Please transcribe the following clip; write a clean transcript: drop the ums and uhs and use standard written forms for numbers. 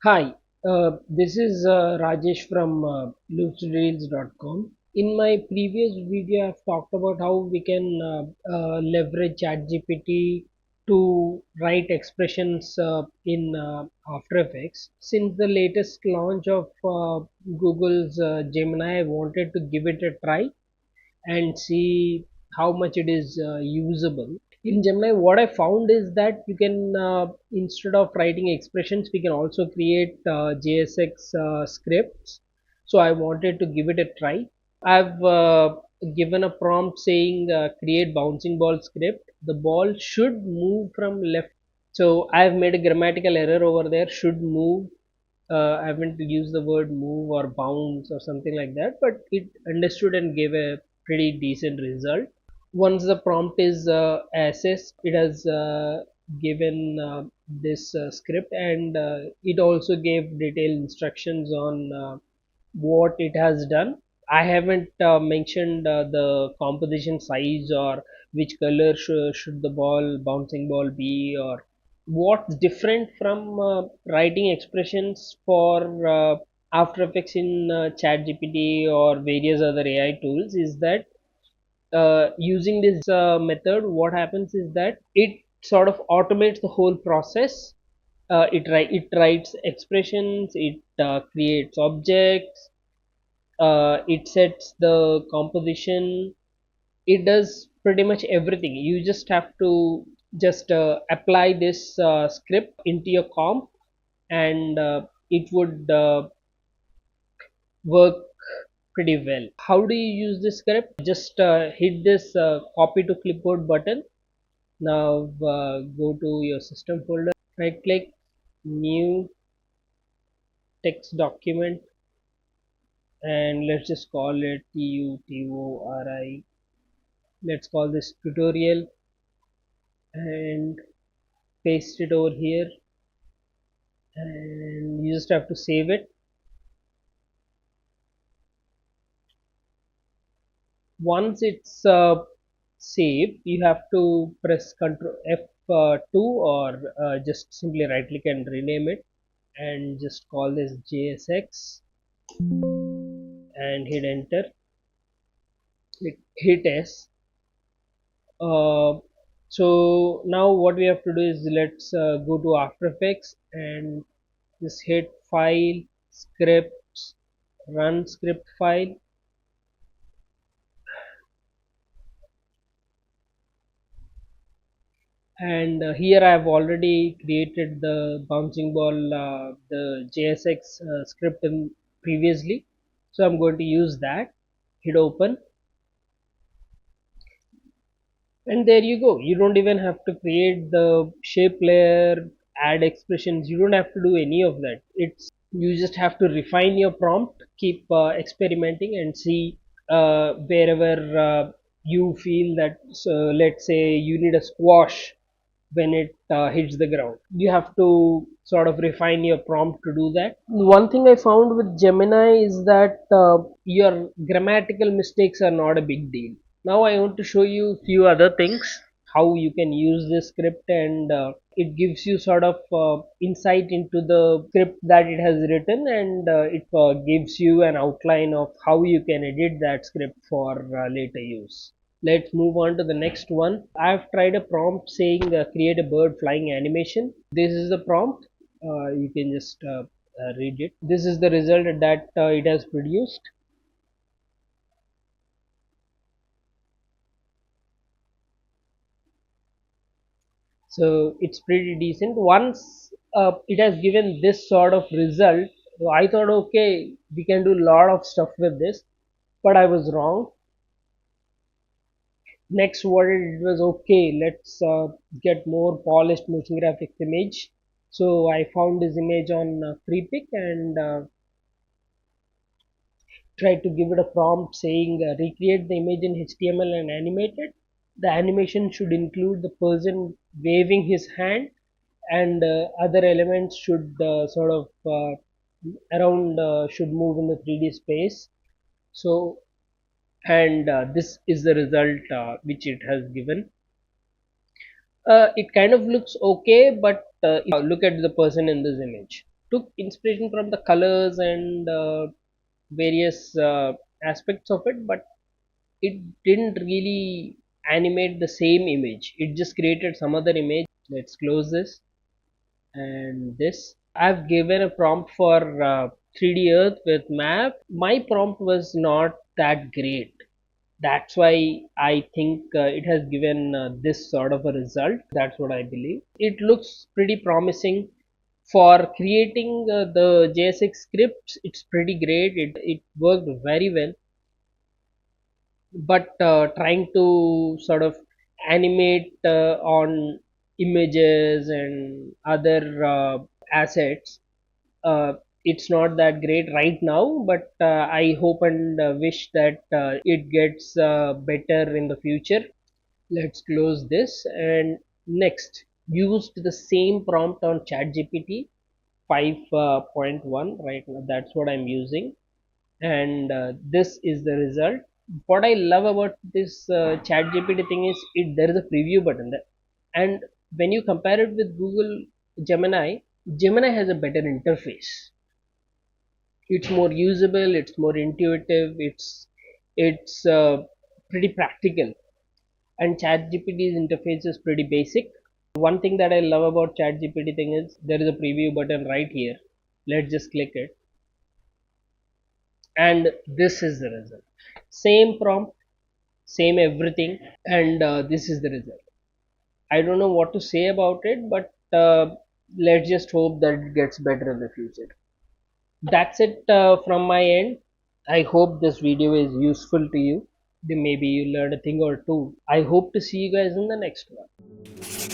Hi, this is Rajesh from loosereels.com. In my previous video, I've talked about how we can leverage ChatGPT to write expressions in After Effects. Since the latest launch of Google's Gemini, I wanted to give it a try and see how much it is usable. In Gemini, what I found is that you can, instead of writing expressions, we can also create JSX scripts. So I wanted to give it a try. I've given a prompt saying create bouncing ball script. The ball should move from left. So I've made a grammatical error over there. Should move. I haven't used the word move or bounce or something like that, but it understood and gave a pretty decent result. Once the prompt is assessed, it has given this script, and it also gave detailed instructions on what it has done. I haven't mentioned the composition size or which color should the bouncing ball be, or what's different from writing expressions for After Effects in ChatGPT or various other AI tools is that using this method, what happens is that it sort of automates the whole process. It writes expressions, it creates objects, it sets the composition, it does pretty much everything. You just have to just apply this script into your comp, and it would work pretty well. How do you use this script? Just hit this copy to clipboard button. Now go to your system folder, right click, new text document, and let's just call it tutori. Let's call this tutorial and paste it over here, and you just have to save it. Once it's saved, you have to press Ctrl F2, or just simply right click and rename it, and just call this JSX and hit enter. Hit S. So now what we have to do is let's go to After Effects and just hit File, Scripts, Run Script File. And here I have already created the bouncing ball, the JSX script previously. So I'm going to use that. Hit open, and there you go. You don't even have to create the shape layer, add expressions. You don't have to do any of that. It's You just have to refine your prompt, keep experimenting, and see wherever you feel that. So let's say you need a squash when it hits the ground. You have to sort of refine your prompt to do that. One thing I found with Gemini is that your grammatical mistakes are not a big deal. Now I want to show you a few other things, how you can use this script, and it gives you sort of insight into the script that it has written, and it gives you an outline of how you can edit that script for later use. Let's move on to the next one. I've tried a prompt saying create a bird flying animation. This is the prompt. You can just read it. This is the result that it has produced. So it's pretty decent. Once it has given this sort of result, I thought, okay, we can do a lot of stuff with this, but I was wrong. Next, what it was, okay, let's get more polished motion graphics image. So I found this image on FreePic and tried to give it a prompt saying recreate the image in HTML and animate it. The animation should include the person waving his hand, and other elements should sort of around should move in the 3D space. So, and this is the result which it has given. It kind of looks okay, but look at the person in this image. took inspiration from the colors and various aspects of it, but it didn't really animate the same image. It just created some other image. Let's close this. And this, I've given a prompt for 3D Earth with map. My prompt was not that great. That's why I think it has given this sort of a result. That's what I believe. It looks pretty promising for creating the JSX scripts. It's pretty great. It worked very well, but trying to sort of animate on images and other assets, uh, it's not that great right now, but I hope and wish that it gets better in the future. Let's close this. And next, used the same prompt on ChatGPT 5.1 right now. That's what I'm using, and this is the result. What I love about this ChatGPT thing is there is a preview button there, and when you compare it with Google Gemini, Gemini has a better interface. It's more usable, it's more intuitive, it's pretty practical, and ChatGPT's interface is pretty basic. One thing that I love about ChatGPT thing is there is a preview button right here. Let's just click it, and this is the result. Same prompt, same everything, and this is the result. I don't know what to say about it, but let's just hope that it gets better in the future. That's it from my end. I hope this video is useful to you. Maybe you learned a thing or two. I hope to see you guys in the next one.